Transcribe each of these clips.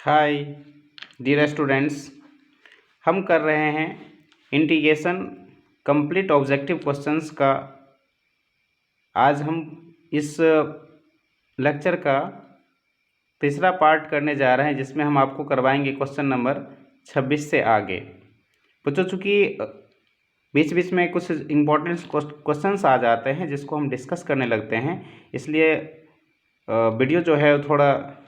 Hi dear students, हम कर रहे हैं इंटीग्रेशन कंप्लीट ऑब्जेक्टिव क्वेश्चंस का। आज हम इस लेक्चर का तीसरा पार्ट करने जा रहे हैं, जिसमें हम आपको करवाएंगे क्वेश्चन नंबर 26 से आगे। बच्चों, चूँकि बीच बीच में कुछ इम्पोर्टेंट क्वेश्चंस आ जाते हैं जिसको हम डिस्कस करने लगते हैं, इसलिए वीडियो जो है थोड़ा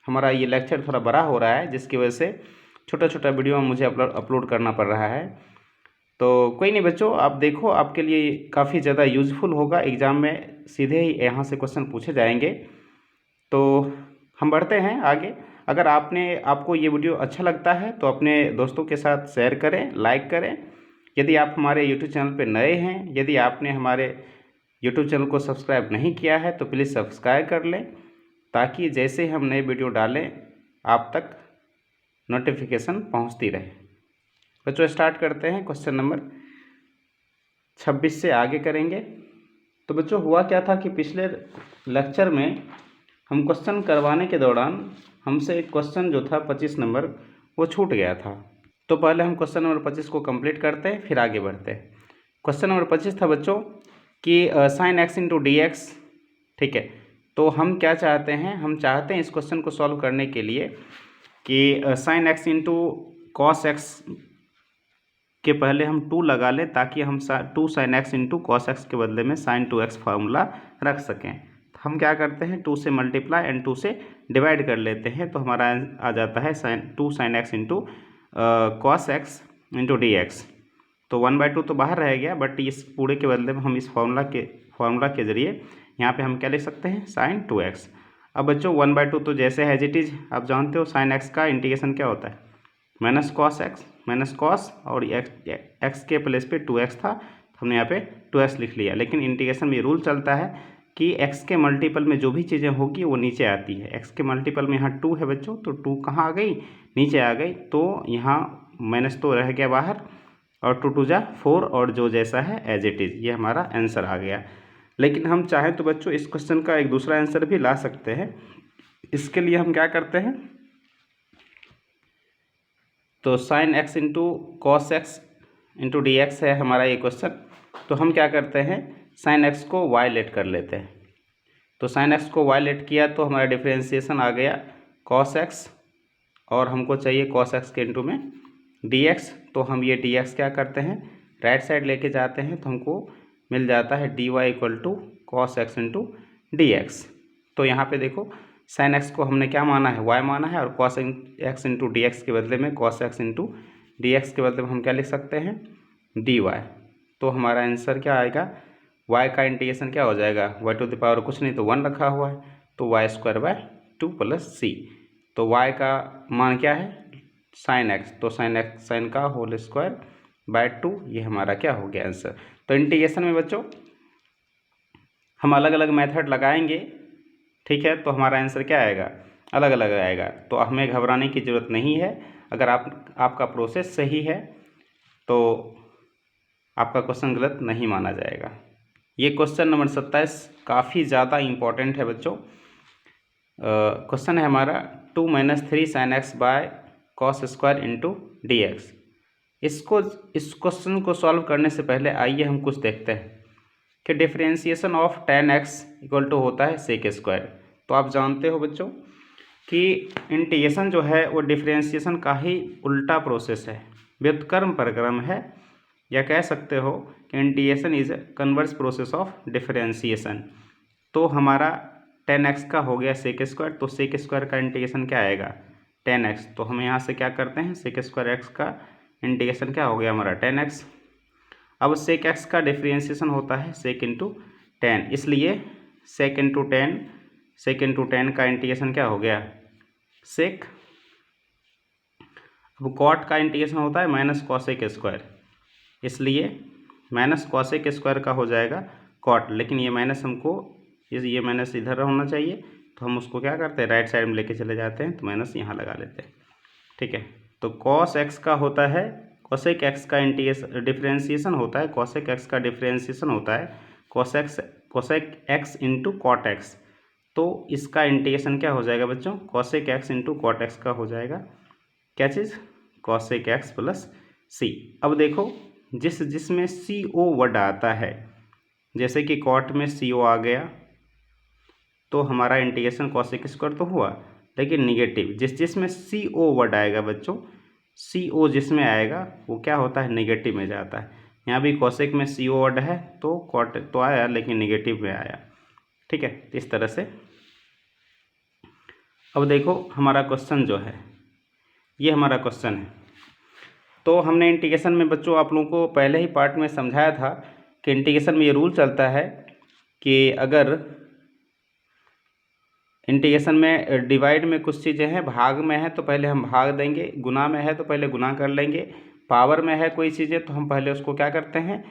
हमारा ये लेक्चर थोड़ा बड़ा हो रहा है, जिसकी वजह से छोटा छोटा वीडियो मुझे अपलोड करना पड़ रहा है। तो कोई नहीं बच्चों, आप देखो, आपके लिए काफ़ी ज़्यादा यूज़फुल होगा। एग्ज़ाम में सीधे ही यहाँ से क्वेश्चन पूछे जाएंगे। तो हम बढ़ते हैं आगे। अगर आपको ये वीडियो अच्छा लगता है तो अपने दोस्तों के साथ शेयर करें, लाइक करें। यदि आप हमारे यूट्यूब चैनल पर नए हैं, यदि आपने हमारे यूट्यूब चैनल को सब्सक्राइब नहीं किया है तो प्लीज़ सब्सक्राइब कर लें, ताकि जैसे हम नए वीडियो डालें आप तक नोटिफिकेशन पहुंचती रहे। बच्चों, स्टार्ट करते हैं। क्वेश्चन नंबर 26 से आगे करेंगे। तो बच्चों, हुआ क्या था कि पिछले लेक्चर में हम क्वेश्चन करवाने के दौरान हमसे एक क्वेश्चन जो था 25 नंबर, वो छूट गया था। तो पहले हम क्वेश्चन नंबर 25 को कंप्लीट करते हैं, फिर आगे बढ़ते हैं। क्वेश्चन नंबर 25 था बच्चों कि sine x into d x. ठीक है, तो हम क्या चाहते हैं, हम चाहते हैं इस क्वेश्चन को सॉल्व करने के लिए कि sine x into cos x के पहले हम 2 लगा लें, ताकि हम 2 sine x into cos x के बदले में साइन 2x फार्मूला रख सकें। तो हम क्या करते हैं, 2 से मल्टीप्लाई एंड 2 से डिवाइड कर लेते हैं, तो हमारा आ जाता है 2 sine x into cos x into d x. तो 1/2 तो बाहर रह गया, बट इस पूरे के बदले में हम इस फार्मूला के जरिए यहाँ पे हम क्या लिख सकते हैं, साइन 2x। अब बच्चों 1/2 तो जैसे एज इट इज़ आप जानते हो, साइन एक्स का इंटीग्रेशन क्या होता है, minus cos x, minus cos, और एक्स के प्लेस पे 2x था, तो हमने यहाँ पे 2x लिख लिया। लेकिन इंटीग्रेशन में रूल चलता है कि x के मल्टीपल में जो भी चीज़ें होगी वो नीचे आती है। x के मल्टीपल में यहाँ 2 है बच्चों, तो 2 कहाँ आ गई, नीचे आ गई। तो यहाँ माइनस तो रह गया बाहर, और 2 2 जा 4, और जो जैसा है एज इट इज़, ये हमारा आंसर आ गया। लेकिन हम चाहें तो बच्चों इस क्वेश्चन का एक दूसरा आंसर भी ला सकते हैं। इसके लिए हम क्या करते हैं, तो sine x into cos x into d x है हमारा ये क्वेश्चन। तो हम क्या करते हैं, साइन एक्स को वाई लेट कर लेते हैं। तो साइन एक्स को वाई लेट किया तो हमारा डिफ्रेंशिएशन आ गया कॉस एक्स, और हमको चाहिए कॉस एक्स के इंटू में डी एक्स। तो हम ये डी एक्स क्या करते हैं, राइट साइड लेके जाते हैं, तो हमको मिल जाता है d y equal to cos x into d x. तो यहाँ पे देखो, साइन एक्स को हमने क्या माना है, वाई माना है, और cos x into d x के बदले में, cos x into d x के बदले में हम क्या लिख सकते हैं, डी वाई। तो हमारा आंसर क्या आएगा, वाई का इंटीग्रेशन क्या हो जाएगा, वाई टू द पावर कुछ नहीं तो 1 रखा हुआ है, तो Y square by 2 plus c. तो वाई का मान क्या है, साइन एक्स, तो साइन का होल स्क्वायर बाय 2, ये हमारा क्या हो गया आंसर। तो इंटीग्रेशन में बच्चों हम अलग अलग मेथड लगाएंगे, ठीक है, तो हमारा आंसर क्या आएगा, अलग अलग आएगा। तो हमें घबराने की ज़रूरत नहीं है। अगर आपका प्रोसेस सही है तो आपका क्वेश्चन गलत नहीं माना जाएगा। ये क्वेश्चन नंबर 27 काफ़ी ज़्यादा इम्पोर्टेंट है बच्चों। क्वेश्चन है हमारा 2 - 3 sin x by cos square into d x. इस क्वेश्चन को सॉल्व करने से पहले आइए हम कुछ देखते हैं कि differentiation of tan x equal to होता है सेक स्क्वायर। तो आप जानते हो बच्चों कि इंटीग्रेशन जो है वो डिफरेंशिएशन का ही उल्टा प्रोसेस है, व्युत्क्रम प्रक्रम है, या कह सकते हो कि integration is converse process of differentiation. तो हमारा tan x का हो गया सेक स्क्वायर, तो सेक स्क्वायर का इंटीग्रेशन क्या आएगा, tan x। तो हम यहाँ से क्या करते हैं, सेक स्क्वायर x का इंटीग्रेशन क्या हो गया हमारा tan x। अब सेक एक्स का डिफ्रेंशिएशन होता है सेक इंटू टेन, इसलिए सेक इंटू टेन का इंटीग्रेशन क्या हो गया, सेक। अब कॉट का इंटीग्रेशन होता है माइनस कॉसेक स्क्वायर, इसलिए माइनस कॉसेक स्क्वायर का हो जाएगा कॉट। लेकिन ये माइनस हमको, ये माइनस इधर होना चाहिए, तो हम उसको क्या करते हैं, राइट साइड में लेके चले जाते हैं, तो माइनस यहाँ लगा लेते हैं। ठीक है, तो कॉस एक्स का होता है, कोसेक एक्स का डिफरेंशिएशन होता है, कोसेक एक्स का डिफरेंशिएशन होता है cosec x into cot x. तो इसका इंटीग्रेशन क्या हो जाएगा बच्चों, cosec x into cot x का हो जाएगा। क्या चीज़, कॉसेक एक्स प्लस सी। अब देखो जिसमें सी ओ वर्ड आता है, जैसे कि कॉट में सी ओ आ गया तो हमारा इंटीग्रेशन कॉसेक स्क्वायर तो हुआ, लेकिन निगेटिव जिसमें सी ओ वर्ड आएगा बच्चों, सी ओ जिसमें आएगा वो क्या होता है, नेगेटिव में जाता है। यहाँ भी कॉसेक में सी ओ वर्ड है तो कॉट तो आया लेकिन नेगेटिव में आया। ठीक है, इस तरह से। अब देखो हमारा क्वेश्चन जो है, ये हमारा क्वेश्चन है। तो हमने इंटीग्रेशन में बच्चों आप लोगों को पहले ही पार्ट में समझाया था कि इंटीग्रेशन में ये रूल चलता है कि अगर इंटीग्रेशन में डिवाइड में कुछ चीज़ें हैं, भाग में है तो पहले हम भाग देंगे, गुना में है तो पहले गुना कर लेंगे, पावर में है कोई चीज़ें तो हम पहले उसको क्या करते हैं,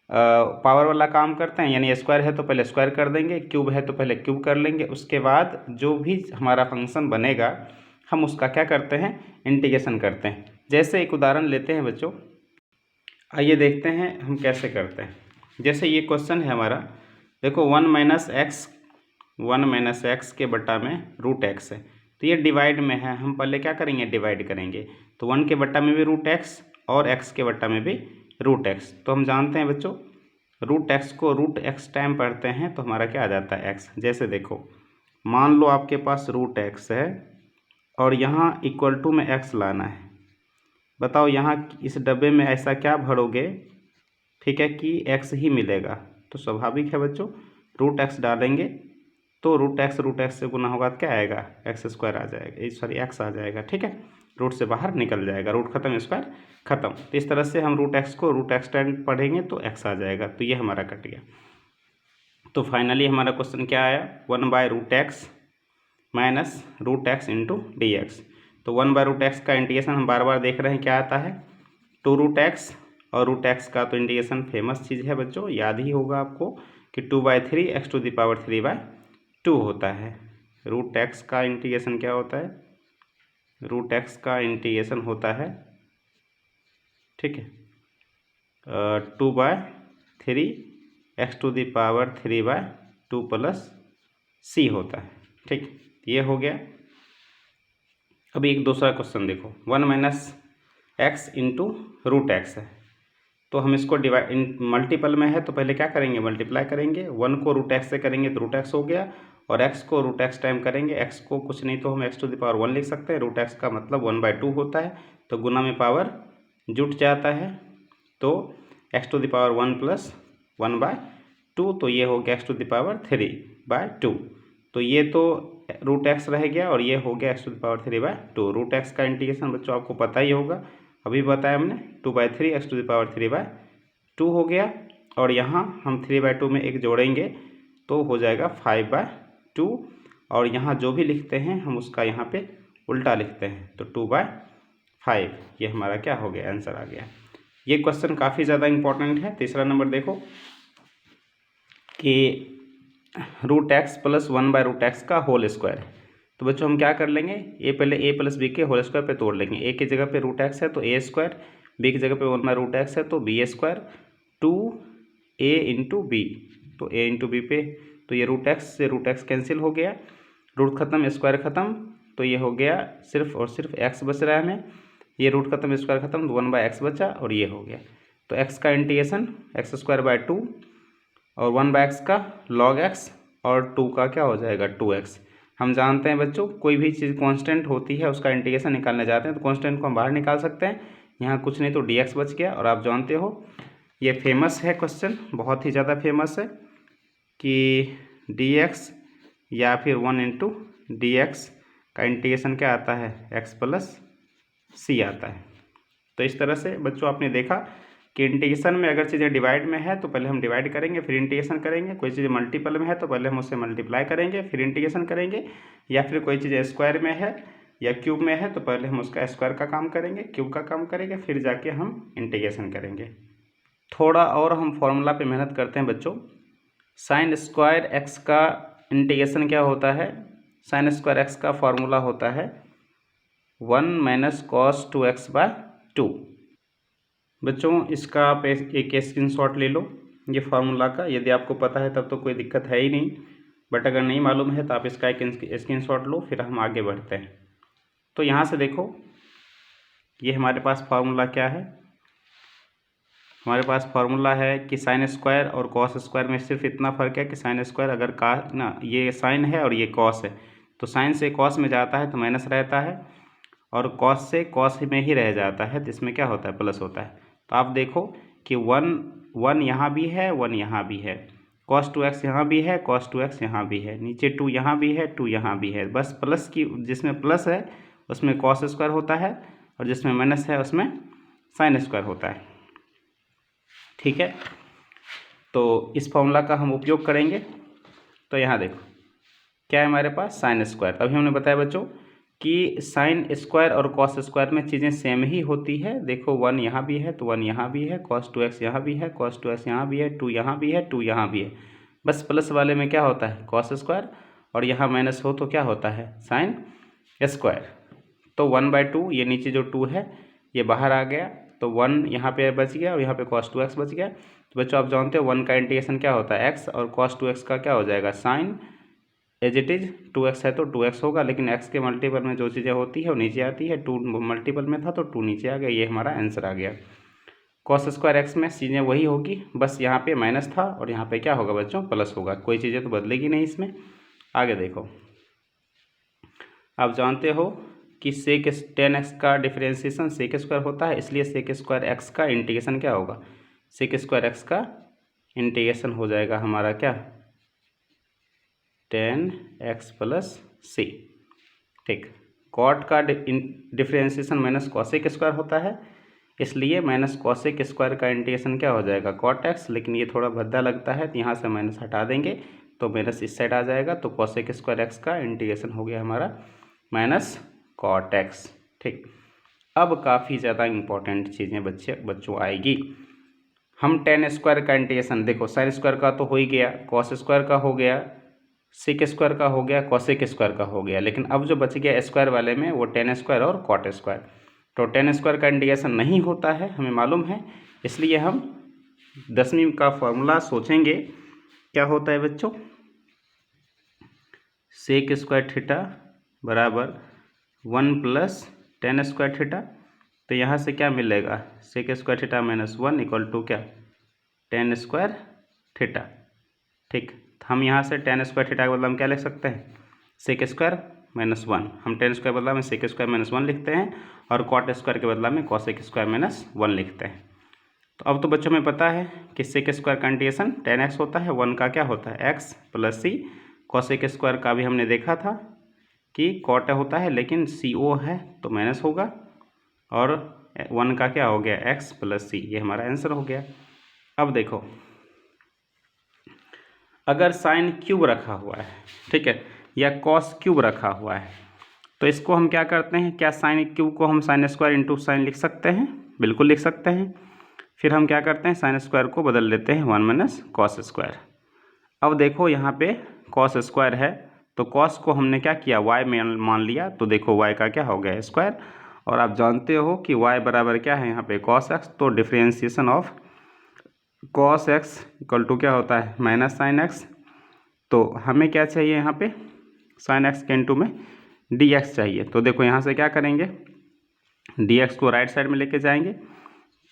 पावर वाला काम करते हैं, यानी स्क्वायर है तो पहले स्क्वायर कर देंगे, क्यूब है तो पहले क्यूब कर लेंगे। उसके बाद जो भी हमारा फंक्शन बनेगा हम उसका क्या करते हैं, इंटीग्रेशन करते हैं। जैसे एक उदाहरण लेते हैं बच्चों, आइए देखते हैं हम कैसे करते हैं। जैसे ये क्वेश्चन है हमारा, देखो 1 माइनस एक्स के बट्टा में रूट एक्स है, तो ये डिवाइड में है, हम पहले क्या करेंगे, डिवाइड करेंगे। तो 1 के बट्टा में भी रूट एक्स और एक्स के बट्टा में भी रूट एक्स। तो हम जानते हैं बच्चों रूट एक्स को रूट एक्स टाइम पढ़ते हैं तो हमारा क्या आ जाता है, एक्स। जैसे देखो मान लो आपके पास रूट एक्स है और यहाँ इक्वल टू में एक्स लाना है। बताओ यहाँ इस डब्बे में ऐसा क्या भरोगे, ठीक है, कि एक्स ही मिलेगा। तो स्वाभाविक है बच्चों रूट एक्स डालेंगे तो रूट एक्स से गुना होगा तो क्या आएगा, एक्स स्क्वायर आ जाएगा, सॉरी एक्स आ जाएगा। ठीक है, रूट से बाहर निकल जाएगा, रूट खत्म स्क्वायर खत्म। तो इस तरह से हम रूट एक्स को रूट एक्स टाइम पढ़ेंगे तो एक्स आ जाएगा। तो ये हमारा कट गया। तो फाइनली हमारा क्वेश्चन क्या आया, 1/√x minus root x into d x. तो 1/√x का इंटीग्रेशन हम बार बार देख रहे हैं क्या आता है, 2√x। और रूट एक्स का तो इंटीग्रेशन फेमस चीज़ है बच्चों, याद ही होगा आपको कि 2/3x⁻³ होता है। रूट एक्स का इंटीग्रेशन क्या होता है, रूट एक्स का इंटीग्रेशन होता है, ठीक है, 2/3x⁻³ प्लस सी होता है। ठीक, ये हो गया। अभी एक दूसरा क्वेश्चन देखो, 1 - x इंटू रूट एक्स है, तो हम इसको मल्टीपल में है तो पहले क्या करेंगे, मल्टीप्लाई करेंगे। 1 को रूट एक्स से करेंगे तो रूट एक्स हो गया, और x को रूट एक्स टाइम करेंगे, x को कुछ नहीं तो हम x⁻1 लिख सकते हैं। रूट एक्स का मतलब 1/2 होता है, तो गुना में पावर जुट जाता है, तो x⁻1 प्लस 1/2, तो ये हो गया x⁻3/2। तो ये तो रूट एक्स रह गया और ये हो गया x⁻3/2। रूट एक्स का इंटीग्रेशन बच्चों आपको पता ही होगा, अभी बताया हमने, 2/3 x⁻3/2 हो गया, और यहाँ हम 3/2 में एक जोड़ेंगे तो हो जाएगा 5/2, और यहाँ जो भी लिखते हैं हम उसका यहाँ पे उल्टा लिखते हैं, तो 2/5। ये हमारा क्या हो गया, आंसर आ गया। ये क्वेश्चन काफ़ी ज़्यादा इंपॉर्टेंट है। तीसरा नंबर देखो कि रूट एक्स प्लस 1/√x का होल स्क्वायर है, तो बच्चों हम क्या कर लेंगे, पहले a प्लस बी के होल स्क्वायर पे तोड़ लेंगे। a की जगह पे रूट एक्स है तो a स्क्वायर, b की जगह पे 1/√x है तो b square, 2a into b, तो a इंटू बी पे, तो ये रूट एक्स से रूट एक्स कैंसिल हो गया, रूट खत्म स्क्वायर खत्म, तो ये हो गया सिर्फ और सिर्फ x बच रहा है हमें, ये रूट खत्म स्क्वायर खत्म तो 1/x बचा, और ये हो गया। तो x का इंटीग्रेशन x²/2 और 1/x का log x, और 2 का क्या हो जाएगा 2x। हम जानते हैं बच्चों कोई भी चीज़ कांस्टेंट होती है उसका इंटीग्रेशन निकालने जाते हैं तो कांस्टेंट को हम बाहर निकाल सकते हैं, यहाँ कुछ नहीं तो dx बच गया। और आप जानते हो ये फेमस है क्वेश्चन, बहुत ही ज़्यादा फेमस है कि dx या फिर 1 इंटू dx का इंटीग्रेशन क्या आता है, x प्लस c आता है। तो इस तरह से बच्चों आपने देखा कि इंटीग्रेशन में अगर चीज़ें डिवाइड में है तो पहले हम डिवाइड करेंगे फिर इंटीग्रेशन करेंगे, कोई चीज़ मल्टीपल में है तो पहले हम उससे मल्टीप्लाई करेंगे फिर इंटीग्रेशन करेंगे, या फिर कोई चीज़ स्क्वायर में है या क्यूब में है तो पहले हम उसका स्क्वायर का काम करेंगे, क्यूब का काम करेंगे, फिर जाके हम इंटीग्रेशन करेंगे। थोड़ा और हम फॉर्मूला पे मेहनत करते हैं बच्चों। साइन स्क्वायर एक्स का इंटीग्रेशन क्या होता है, साइन स्क्वायर एक्स का फॉर्मूला होता है 1 - cos 2x/2। बच्चों इसका आप एक स्क्रीनशॉट ले लो ये फार्मूला का, यदि आपको पता है तब तो कोई दिक्कत है ही नहीं, बट अगर नहीं मालूम है तो आप इसका एक स्क्रीनशॉट लो, फिर हम आगे बढ़ते हैं। तो यहाँ से देखो, ये हमारे पास फार्मूला क्या है, हमारे पास फार्मूला है कि साइन स्क्वायर और कॉस स्क्वायर में सिर्फ इतना फ़र्क है कि साइन स्क्वायर अगर का ना ये साइन है और ये कॉस है, तो साइन से कॉस में जाता है तो माइनस रहता है, और कॉस से कॉस में ही रह जाता है तो इसमें क्या होता है, प्लस होता है। तो आप देखो कि वन यहाँ भी है, वन यहाँ भी है, cos 2x यहाँ भी है, cos 2x यहाँ भी है, नीचे 2 यहाँ भी है, 2 यहाँ भी है। बस प्लस की, जिसमें प्लस है उसमें cos स्क्वायर होता है और जिसमें माइनस है उसमें साइन स्क्वायर होता है। ठीक है, तो इस फॉर्मूला का हम उपयोग करेंगे। तो यहाँ देखो क्या है हमारे पास, साइन स्क्वायर। अभी हमने बताया बच्चों कि साइन स्क्वायर और कॉस स्क्वायर में चीज़ें सेम ही होती है। देखो 1 यहाँ भी है तो 1 यहाँ भी है, cos 2x यहाँ भी है, cos 2x यहाँ भी है, 2 यहाँ भी है, 2 यहाँ भी है। बस प्लस वाले में क्या होता है, cos स्क्वायर, और यहाँ माइनस हो तो क्या होता है, साइन स्क्वायर। तो 1/2, ये नीचे जो 2 है ये बाहर आ गया, तो 1 यहाँ पे बच गया और यहाँ पे cos 2x बच गया। तो बच्चों आप जानते हो 1 का इंटीग्रेशन क्या होता है, x, और cos 2x का क्या हो जाएगा, sign, as it is 2x है तो 2x होगा, लेकिन x के मल्टीपल में जो चीज़ें होती है वो नीचे आती है। 2 मल्टीपल में था तो 2 नीचे आ गया, ये हमारा आंसर आ गया। cos स्क्वायर x में चीज़ें वही होगी, बस यहाँ पे माइनस था और यहाँ पे क्या होगा बच्चों, प्लस होगा। कोई चीज़ें तो बदलेगी नहीं इसमें। आगे देखो, आप जानते हो कि सेक 10x का डिफरेंशिएशन सेक स्क्वायर होता है, इसलिए सेक स्क्वायर x का इंटीग्रेशन क्या होगा, सेक स्क्वायर x का इंटीग्रेशन हो जाएगा हमारा क्या, 10x + c। ठीक, कॉट का डिफरेंशिएशन माइनस कॉसेक स्क्वायर होता है, इसलिए माइनस कॉसेक स्क्वायर का इंटीग्रेशन क्या हो जाएगा, कॉट एक्स। लेकिन ये थोड़ा भद्दा लगता है तो यहाँ से माइनस हटा देंगे तो माइनस इस साइड आ जाएगा, तो कॉसेक स्क्वायर एक्स का इंटीग्रेशन हो गया हमारा माइनस कॉट एक्स। ठीक, अब काफ़ी ज़्यादा इंपॉर्टेंट चीज़ें बच्चों आएगी। हम 10 स्क्वायर का इंटीग्रेशन, देखो साइन स्क्वायर का तो हो ही गया, कॉस स्क्वायर का हो गया, सेक स्क्वायर का हो गया, कॉसेक स्क्वायर का हो गया, लेकिन अब जो बच गया स्क्वायर वाले में वो 10 स्क्वायर और कॉट स्क्वायर। तो 10 स्क्वायर का इंटीग्रेशन नहीं होता है, हमें मालूम है, इसलिए हम 10वीं का फॉर्मूला सोचेंगे। क्या होता है बच्चों, सेक स्क्वायर थीटा बराबर 1 + 10 स्क्वायर थीटा। तो यहाँ से क्या मिलेगा, सेक स्क्वायर थीटा -1 = क्या, 10 स्क्वायर थीटा। ठीक, हम यहाँ से 10 स्क्वायर थीटा के बदला में क्या लिख सकते हैं, सेक स्क्वायर -1। हम 10 स्क्वायर बदला में सेक स्क्वायर -1 लिखते हैं, और कॉट स्क्वायर के बदला में कॉसेक स्क्वायर -1 लिखते हैं। तो अब तो बच्चों में पता है कि सेक स्क्वायर का इंटीग्रेशन 10x होता है, 1 का क्या होता है x + c। कॉसेक स्क्वायर का भी हमने देखा था कि कॉट होता है लेकिन CO है तो माइनस होगा, और 1 का क्या हो गया, x + c। ये हमारा आंसर हो गया। अब देखो, अगर साइन क्यूब रखा हुआ है, ठीक है, या कॉस क्यूब रखा हुआ है, तो इसको हम क्या करते हैं, क्या साइन क्यूब को हम साइन स्क्वायर इंटू साइन लिख सकते हैं, बिल्कुल लिख सकते हैं। फिर हम क्या करते हैं, साइन स्क्वायर को बदल देते हैं 1 - कॉस स्क्वायर। अब देखो यहाँ पे कॉस स्क्वायर है, तो कॉस को हमने क्या किया, y में मान लिया, तो देखो y का क्या हो गया, स्क्वायर। और आप जानते हो कि y बराबर क्या है यहाँ पे, cos x। तो डिफ्रेंशिएशन ऑफ cos x = क्या होता है, माइनस साइन x। तो हमें क्या चाहिए यहाँ पे, साइन x के इंटू में dx चाहिए। तो देखो यहाँ से क्या करेंगे, dx को राइट साइड में लेके जाएंगे,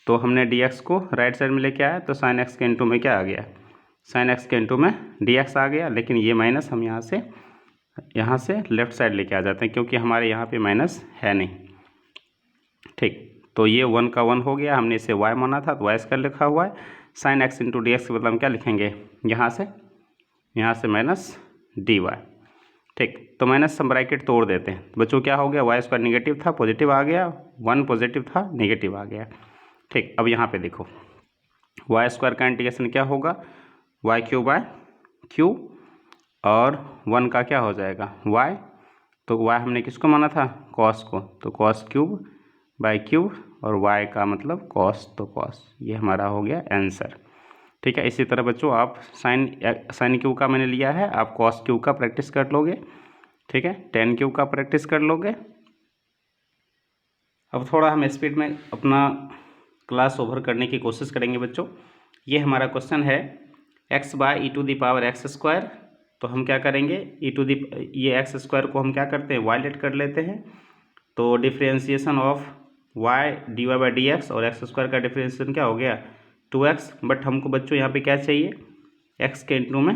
तो हमने dx को राइट साइड में लेके आया, तो साइन x के इंटू में क्या आ गया, साइन x के इंटू में dx आ गया। लेकिन ये माइनस हम यहाँ से लेफ्ट साइड लेके आ जाते हैं, क्योंकि हमारे यहाँ पे माइनस है नहीं। ठीक, तो ये 1 का 1 हो गया, हमने इसे y माना था तो y² लिखा हुआ है। साइन x इंटू dx के बदले हम क्या लिखेंगे, यहाँ से -dy। ठीक, तो माइनस हम ब्रैकेट तोड़ देते हैं, बच्चों क्या हो गया, y² नेगेटिव था पॉजिटिव आ गया, 1 पॉजिटिव था नेगेटिव आ गया। ठीक, अब यहाँ पे देखो y² का इंटीग्रेशन क्या होगा, y³ और 1 का क्या हो जाएगा, y। तो y हमने किसको माना था, cos को, तो cos³ और y का मतलब cos, तो cos। ये हमारा हो गया आंसर। ठीक है, इसी तरह बच्चों आप साइन क्यूब का मैंने लिया है, आप cos क्यूब का प्रैक्टिस कर लोगे। ठीक है, tan क्यूब का प्रैक्टिस कर लोगे। अब थोड़ा हम स्पीड में अपना क्लास ओवर करने की कोशिश करेंगे बच्चों। ये हमारा क्वेश्चन है, x/e⁴x² तो हम क्या करेंगे, ये एक्स स्क्वायर को हम क्या करते हैं, वाई लेट कर लेते हैं। तो differentiation of y d y by d x और एक्स स्क्वायर का डिफ्रेंशिएशन क्या हो गया 2x। बट हमको बच्चों यहाँ पे क्या चाहिए, x के इंटू में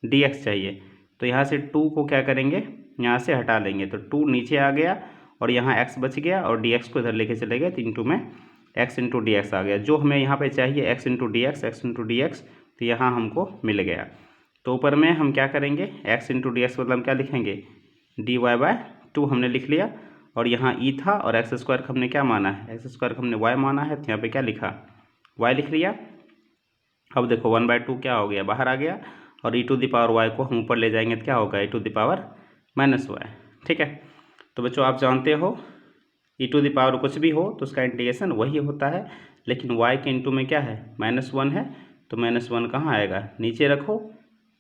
dx चाहिए। तो यहाँ से 2 को क्या करेंगे, यहाँ से हटा लेंगे, तो 2 नीचे आ गया और यहाँ x बच गया और dx को इधर लेके चले गए, तो इंटू में x इंटू डी एक्स आ गया। जो हमें यहाँ पे चाहिए x इंटू डी एक्स, तो यहाँ हमको मिल गया। तो ऊपर में हम क्या करेंगे, x इंटू डी एक्स मतलब क्या लिखेंगे, dy बाय 2 हमने लिख लिया। और यहाँ e था और एक्स स्क्वायर को हमने क्या माना है, एक्स स्क्वायर को हमने y माना है, तो यहाँ पे क्या लिखा, y लिख लिया। अब देखो 1/2 क्या हो गया, बाहर आ गया और e to the power y को हम ऊपर ले जाएंगे तो क्या होगा, e to the power minus y। ठीक है, तो बच्चों आप जानते हो e टू द पावर कुछ भी हो तो उसका इंटीग्रेशन वही होता है, लेकिन y के इंटू में क्या है, -1 है, तो -1 कहाँ आएगा, नीचे रखो,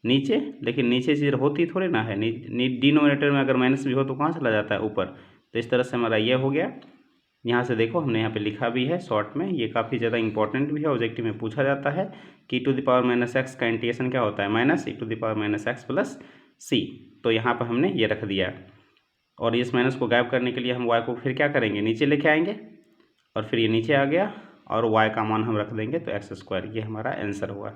नीचे, लेकिन नीचे चीज़ होती थोड़ी ना है, डिनोमिनेटर में अगर माइनस भी हो तो कहाँ चला जाता है, ऊपर। तो इस तरह से हमारा ये हो गया। यहाँ से देखो हमने यहाँ पे लिखा भी है शॉर्ट में, ये काफ़ी ज़्यादा इंपॉर्टेंट भी है, ऑब्जेक्टिव में पूछा जाता है कि e to the power minus x का इंटीग्रेशन क्या होता है, minus e to the power minus x plus c. तो यहाँ पर हमने ये रख दिया और इस माइनस को गायब करने के लिए हम y को फिर क्या करेंगे, नीचे लेके आएंगे और फिर ये नीचे आ गया और y का मान हम रख देंगे, तो एक्स स्क्वायर, ये हमारा आंसर हुआ।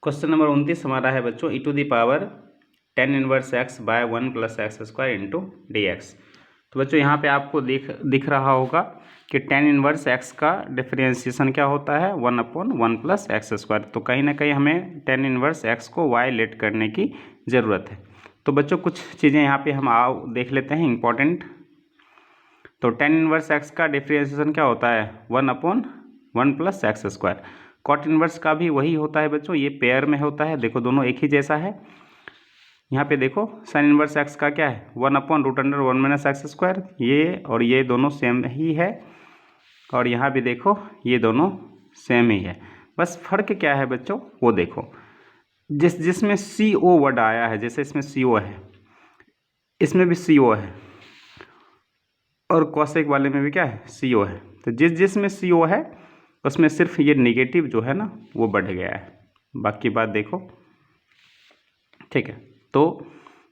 क्वेश्चन नंबर 29 हमारा है बच्चों, e to the power tan inverse x by 1 plus x square into d x. तो बच्चों यहाँ पे आपको दिख रहा होगा कि tan इनवर्स x का डिफरेंशिएशन क्या होता है, 1/1 प्लस एक्स स्क्वायर। तो कहीं ना कहीं हमें tan इनवर्स x को y लेट करने की ज़रूरत है। तो बच्चों कुछ चीज़ें यहाँ पे हम आओ देख लेते हैं इंपॉर्टेंट। तो tan इनवर्स x का डिफरेंशिएशन क्या होता है, 1/1 plus x square. Cot inverse का भी वही होता है बच्चों, ये पेयर में होता है, देखो दोनों एक ही जैसा है। यहाँ पे देखो साइन इनवर्स एक्स का क्या है, 1/√1 माइनस एक्स स्क्वायर, ये और ये दोनों सेम ही है। और यहाँ भी देखो ये दोनों सेम ही है, बस फ़र्क क्या है बच्चों, वो देखो जिसमें CO वर्ड आया है, जैसे इसमें CO है, इसमें भी CO है और कॉसेक वाले में भी क्या है, CO है। तो जिसमें CO है उसमें सिर्फ ये नेगेटिव जो है ना वो बढ़ गया है, बाकी बात देखो। ठीक है, तो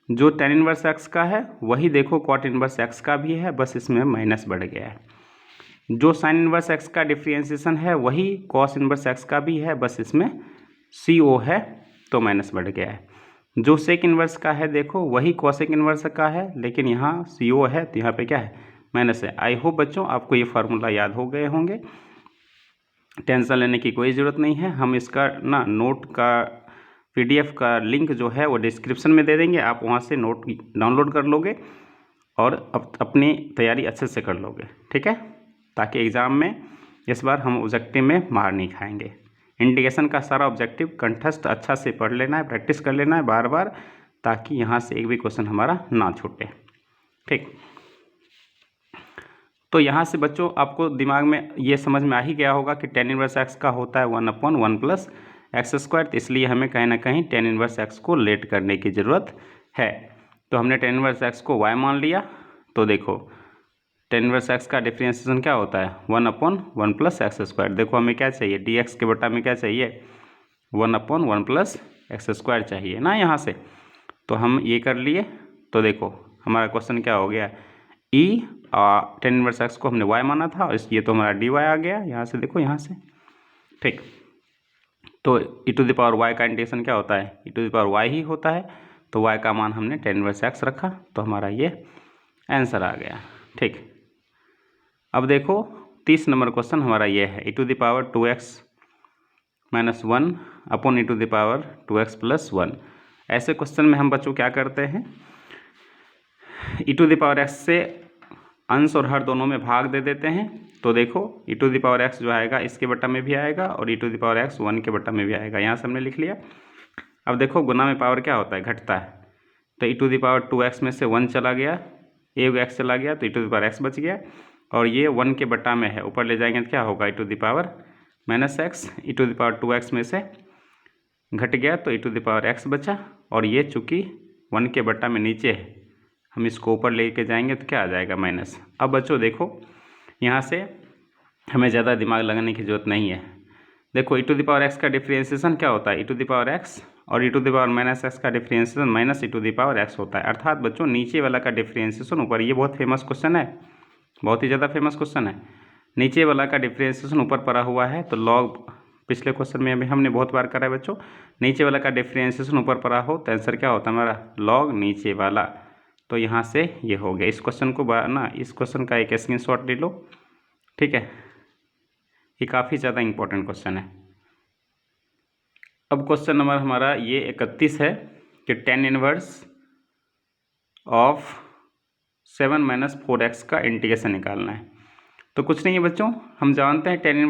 जो tan इनवर्स एक्स का है वही देखो कॉट इनवर्स एक्स का भी है, बस इसमें माइनस बढ़ गया है। जो साइन इनवर्स एक्स का डिफरेंशिएशन है वही कॉस इनवर्स एक्स का भी है, बस इसमें CO है तो माइनस बढ़ गया है। जो सेक इनवर्स का है देखो वही कॉसेक इनवर्स का है, लेकिन यहाँ CO है तो यहाँ पे क्या है, माइनस है। आई होप बच्चों आपको ये फार्मूला याद हो गए होंगे, टेंशन लेने की कोई ज़रूरत नहीं है। हम इसका ना नोट का PDF का लिंक जो है वो डिस्क्रिप्शन में दे देंगे, आप वहाँ से नोट डाउनलोड कर लोगे और अपनी तैयारी अच्छे से कर लोगे। ठीक है, ताकि एग्ज़ाम में इस बार हम ऑब्जेक्टिव में मार नहीं खाएंगे। इंटीग्रेशन का सारा ऑब्जेक्टिव कंठस्थ अच्छा से पढ़ लेना है, प्रैक्टिस कर लेना है बार बार, ताकि यहाँ से एक भी क्वेश्चन हमारा ना छूटे। ठीक, तो यहाँ से बच्चों आपको दिमाग में ये समझ में आ ही गया होगा कि tan इनवर्स एक्स का होता है 1/1 प्लस एक्स स्क्वायर, तो इसलिए हमें कहीं ना कहीं tan इनवर्स एक्स को लेट करने की ज़रूरत है। तो हमने tan इनवर्स एक्स को y मान लिया। तो देखो tan इनवर्स एक्स का डिफरेंशिएशन क्या होता है, 1/1 प्लस एक्स स्क्वायर। देखो हमें क्या चाहिए, dx के बटा में क्या चाहिए, 1/1 प्लस एक्स स्क्वायर चाहिए ना यहाँ से। तो हम ये कर लिए। तो देखो हमारा क्वेश्चन क्या हो गया, tan इनवर्स एक्स को हमने y माना था और ये तो हमारा dy आ गया यहाँ से, देखो यहाँ से। ठीक, तो e to the power y का इंटीग्रेशन क्या होता है, e to the power y ही होता है, तो y का मान हमने tan इनवर्स एक्स रखा, तो हमारा ये आंसर आ गया। ठीक, अब देखो 30 नंबर क्वेश्चन हमारा ये है, e to the power 2x minus 1 upon e to the power 2x plus 1। ऐसे क्वेश्चन में हम बच्चों क्या करते हैं, e to the power x से अंश और हर दोनों में भाग दे देते हैं। तो देखो e to the power x जो आएगा इसके बटा में भी आएगा और e to the power x 1 के बटा में भी आएगा, यहाँ से हमने लिख लिया। अब देखो गुना में पावर क्या होता है, घटता है, तो e to the power 2x में से 1 चला गया, एक x चला गया, तो e to the power x बच गया और ये 1 के बटा में है, ऊपर ले जाएंगे तो क्या होगा, e to the power minus x, e to the power 2x में से घट गया तो e to the power x बचा, और ये चूँकि 1 के बटा में नीचे है हम इसको ऊपर लेके जाएंगे तो क्या आ जाएगा, माइनस। अब बच्चों देखो यहाँ से हमें ज़्यादा दिमाग लगाने की ज़रूरत नहीं है। देखो e to the power x का डिफरेंशिएशन क्या होता है, e to the power x और e to the power minus x का differentiation minus e to the power x होता है। अर्थात बच्चों नीचे वाला का डिफ्रेंशिएशन ऊपर, ये बहुत फेमस क्वेश्चन है, बहुत ही ज़्यादा फेमस क्वेश्चन है। नीचे वाला का डिफ्रेंशिएशन ऊपर पड़ा हुआ है तो लॉग, पिछले क्वेश्चन में अभी हमने बहुत बार करा है बच्चों, नीचे वाला का डिफ्रेंशिएशन ऊपर पड़ा हो तो आंसर क्या होता है हमारा, लॉग नीचे वाला। तो यहाँ से ये हो गया। इस क्वेश्चन को ना, इस क्वेश्चन का एक स्क्रीनशॉट ले लो, ठीक है, ये काफ़ी ज़्यादा इंपॉर्टेंट क्वेश्चन है। अब क्वेश्चन नंबर हमारा ये 31 है कि tan inverse of 7 minus 4x का इंटीग्रेशन निकालना है। तो कुछ नहीं है बच्चों, हम जानते हैं tan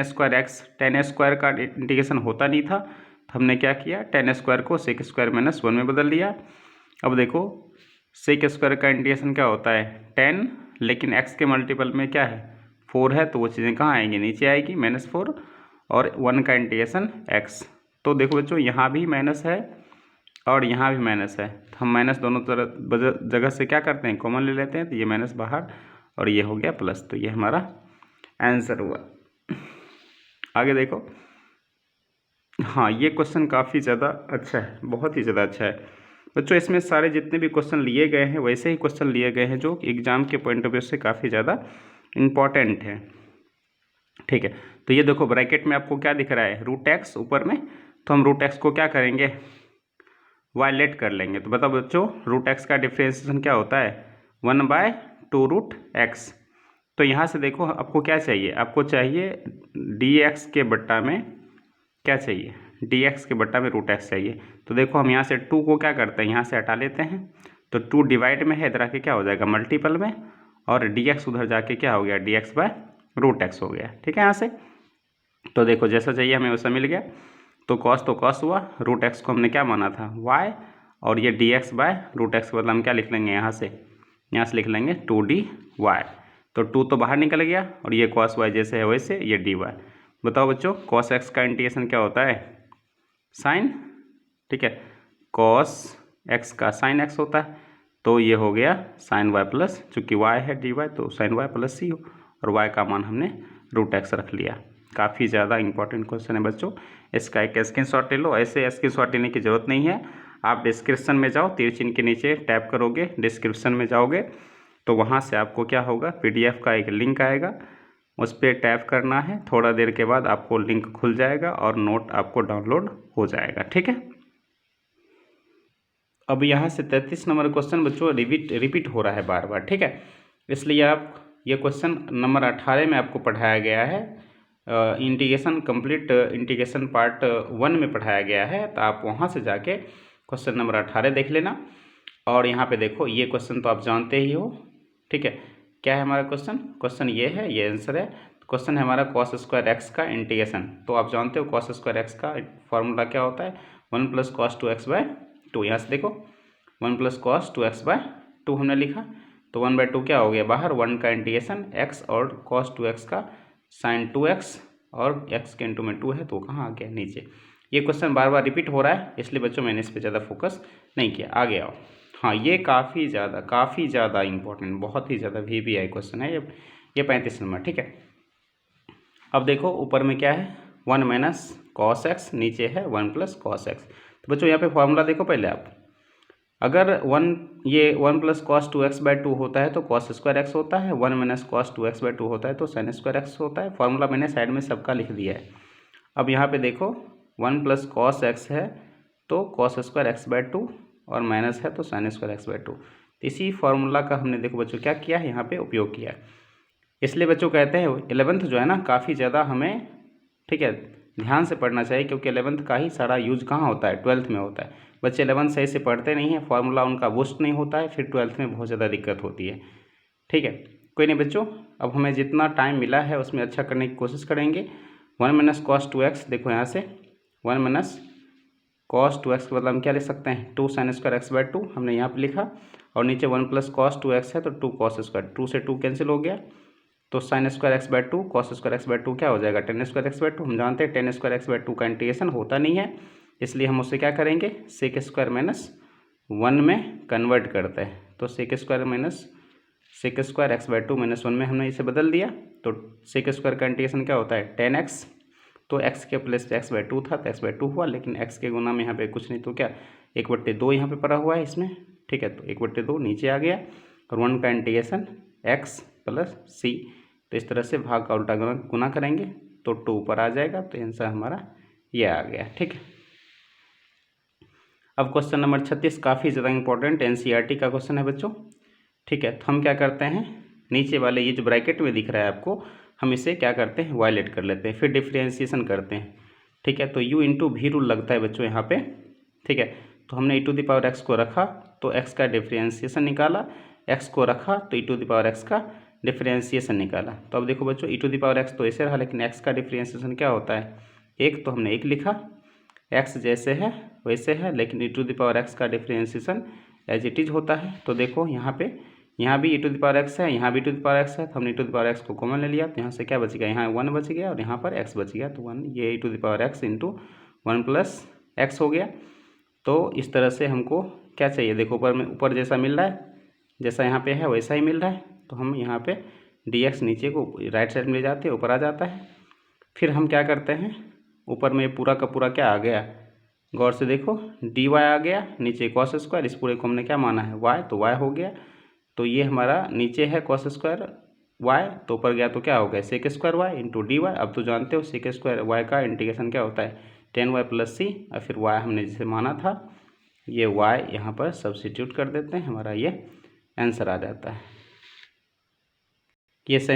square x, tan square का इंटीग्रेशन होता नहीं था, तो हमने क्या किया, tan स्क्वायर को sec स्क्वायर माइनस 1 में बदल दिया। अब देखो sec स्क्वायर का इंटीग्रेशन क्या होता है, tan, लेकिन x के मल्टीपल में क्या है, 4 है, तो वो चीज़ें कहाँ आएंगी, नीचे आएगी, -4, और 1 का इंटीग्रेशन x। तो देखो बच्चों यहाँ भी माइनस है और यहाँ भी माइनस है, तो हम माइनस दोनों तरह जगह से क्या करते हैं, कॉमन ले लेते हैं, तो ये माइनस बाहर और ये हो गया प्लस। तो ये हमारा आंसर हुआ। आगे देखो, हाँ ये क्वेश्चन काफ़ी ज़्यादा अच्छा है, बहुत ही ज़्यादा अच्छा है बच्चों। इसमें सारे जितने भी क्वेश्चन लिए गए हैं वैसे ही क्वेश्चन लिए गए हैं जो एग्ज़ाम के पॉइंट ऑफ व्यू से काफ़ी ज़्यादा इम्पॉर्टेंट है, ठीक है। तो ये देखो ब्रैकेट में आपको क्या दिख रहा है, √x ऊपर में, तो हम √x को क्या करेंगे, वायलेट कर लेंगे। तो बताओ बच्चों √x का डिफ्रेंशिएशन क्या होता है, 1/2√x। तो यहाँ से देखो आपको क्या चाहिए, आपको चाहिए dx के बट्टा में क्या चाहिए, dx के बट्टा में √x चाहिए। तो देखो हम यहाँ से 2 को क्या करते हैं, यहाँ से हटा लेते हैं, तो 2 डिवाइड में है, इधर आके क्या हो जाएगा, मल्टीपल में, और dx उधर जाके क्या हो गया, dx/√x हो गया, ठीक है। यहाँ से तो देखो जैसा चाहिए हमें वैसा मिल गया। तो cos तो cos हुआ, √x को हमने क्या माना था, y, और ये dx/√x के बदला हम क्या लिख लेंगे, यहाँ से लिख लेंगे 2dy। तो 2 तो बाहर निकल गया और ये cos y जैसे है वैसे ये dy। बताओ बच्चों cos x का इंटीग्रेशन क्या होता है, साइन, ठीक है, cos x का साइन x होता है, तो ये हो गया साइन y प्लस, चूँकि y है dy तो साइन y प्लस c हो, और y का मान हमने √x रख लिया। काफ़ी ज़्यादा इंपॉर्टेंट क्वेश्चन है बच्चों, इसका एक स्क्रीनशॉट ले लो। ऐसे स्क्रीनशॉट लेने की ज़रूरत नहीं है, आप डिस्क्रिप्शन में जाओ, तीर चिन्ह के नीचे टैप करोगे, डिस्क्रिप्शन में जाओगे तो वहाँ से आपको क्या होगा, PDF का एक लिंक आएगा, उस पर टैप करना है, थोड़ा देर के बाद आपको लिंक खुल जाएगा और नोट आपको डाउनलोड हो जाएगा, ठीक है। अब यहाँ से 33 नंबर क्वेश्चन बच्चों रिपीट हो रहा है बार बार, ठीक है, इसलिए आप ये क्वेश्चन नंबर 18 में आपको पढ़ाया गया है, इंटीग्रेशन कंप्लीट इंटीग्रेशन पार्ट 1 में पढ़ाया गया है, तो आप वहाँ से जाके क्वेश्चन नंबर 18 देख लेना। और यहाँ पे देखो ये क्वेश्चन तो आप जानते ही हो, ठीक है, क्या है हमारा क्वेश्चन ये है, ये आंसर है। क्वेश्चन है हमारा cos स्क्वायर एक्स का इंटीग्रेशन। तो आप जानते हो cos स्क्वायर एक्स का फॉर्मूला क्या होता है, 1 + cos 2x/2। यहाँ से देखो 1 + cos 2x/2 हमने लिखा, तो 1/2 क्या हो गया बाहर, 1 का इंटीग्रेशन x और cos 2x का sin 2x, और x के इंटू में 2 है तो कहाँ आ गया नीचे। ये क्वेश्चन बार बार रिपीट हो रहा है, इसलिए बच्चों मैंने इस पर ज़्यादा फोकस नहीं किया। आगे आओ, हाँ ये काफ़ी ज़्यादा इंपॉर्टेंट, बहुत ही ज़्यादा VBI क्वेश्चन है ये 35 नंबर, ठीक है। अब देखो ऊपर में क्या है, 1 - cos x, नीचे है 1 + cos x। तो बच्चों यहाँ पे फॉर्मूला देखो पहले आप, अगर 1 + cos 2x/2 होता है तो cos स्क्वायर x होता है, 1 - cos 2x/2 होता है तो sin स्क्वायर x होता है। फॉर्मूला मैंने साइड में सबका लिख दिया है। अब यहाँ पे देखो 1 + cos x है तो cos स्क्वायर x/2, और माइनस है तो sin स्क्वायर x/2। इसी फॉर्मूला का हमने देखो बच्चों क्या किया है, यहाँ पे उपयोग किया है। इसलिए बच्चों कहते हैं 11th जो है ना काफ़ी ज़्यादा हमें, ठीक है, ध्यान से पढ़ना चाहिए, क्योंकि 11th का ही सारा यूज कहाँ होता है, 12th में होता है। बच्चे 11th सही से पढ़ते नहीं है, फॉर्मूला उनका बूस्ट नहीं होता है, फिर 12th में बहुत ज़्यादा दिक्कत होती है, ठीक है। कोई नहीं बच्चों, अब हमें जितना टाइम मिला है उसमें अच्छा करने की कोशिश करेंगे। 1 - cos 2x, देखो यहाँ से 1 - cos 2x के बदला हम क्या लिख सकते हैं, 2 sin स्क्वायर x/2 हमने यहाँ पे लिखा, और नीचे 1 + cos 2x है तो 2 cos स्क्वायर, 2 से 2 कैंसिल हो गया, तो sin square x/2 cos square x/2 क्या हो जाएगा, tan स्क्वायर x/2। हम जानते हैं tan स्क्वायर x/2 का इंटीग्रेशन होता नहीं है, इसलिए हम उससे क्या करेंगे, sec स्क्वायर -1 में कन्वर्ट करते हैं। तो sec स्क्वायर x/2 -1 में हमने इसे बदल दिया, तो sec स्क्वायर का इंटीग्रेशन क्या होता है, tan x तो x के प्लेस पे x/2 था तो x/2 हुआ, लेकिन x के गुना में यहाँ पे कुछ नहीं तो क्या 1/2 यहाँ पे पड़ा हुआ है इसमें, ठीक है। तो 1/2 नीचे आ गया और 1 का इंटीग्रेशन x प्लस c, तो इस तरह से भाग का उल्टा गुना करेंगे तो 2 ऊपर आ जाएगा, तो आंसर हमारा ये आ गया, ठीक है। अब क्वेश्चन नंबर 36 काफ़ी ज़्यादा इंपॉर्टेंट एनसीईआरटी का क्वेश्चन है बच्चों, ठीक है। तो हम क्या करते हैं, नीचे वाले ये जो ब्रैकेट में दिख रहा है आपको, हम इसे क्या करते हैं वायलेट कर लेते हैं, फिर डिफ्रेंशिएशन करते हैं, ठीक है। तो u इंटू भी रूल लगता है बच्चों यहाँ पे, ठीक है। तो हमने e⁻x को रखा तो x का डिफ्रेंशिएशन निकाला, x को रखा तो e⁻x का डिफ्रेंशिएशन निकाला। तो अब देखो बच्चों e⁻x तो ऐसे रहा, लेकिन x का डिफ्रेंशिएशन क्या होता है, एक, तो हमने एक लिखा, x जैसे है वैसे है, लेकिन e⁻x का डिफ्रेंशिएशन एज इट इज होता है। तो देखो यहाँ पे, यहाँ भी e⁻x है, यहाँ भी e⁻x है, तो हमने e⁻x को कॉमन ले लिया, तो यहाँ से क्या बच गया, यहाँ 1 बच गया और यहाँ पर x बच गया, तो 1 ये e⁻x इंटू 1 प्लस x हो गया। तो इस तरह से हमको क्या चाहिए, देखो ऊपर में, ऊपर जैसा मिल रहा है, जैसा यहाँ पे है वैसा ही मिल रहा है, तो हम यहाँ पे dx नीचे को राइट साइड में ले जाते हैं, ऊपर आ जाता है। फिर हम क्या करते हैं, ऊपर में पूरा का पूरा क्या आ गया, गौर से देखो dy आ गया, नीचे कॉस स्क्वायर, इस पूरे को हमने क्या माना है y, तो y हो गया। तो ये हमारा नीचे है कॉस स्क्वायर y, तो ऊपर गया तो क्या हो गया sec square y into d y. अब तो जानते हो सेक स्क्वायर y का इंटीग्रेशन क्या होता है 10y प्लस c, और फिर y हमने जिसे माना था ये y यहाँ पर सब्स्टिट्यूट कर देते हैं, हमारा ये आंसर आ जाता है। ये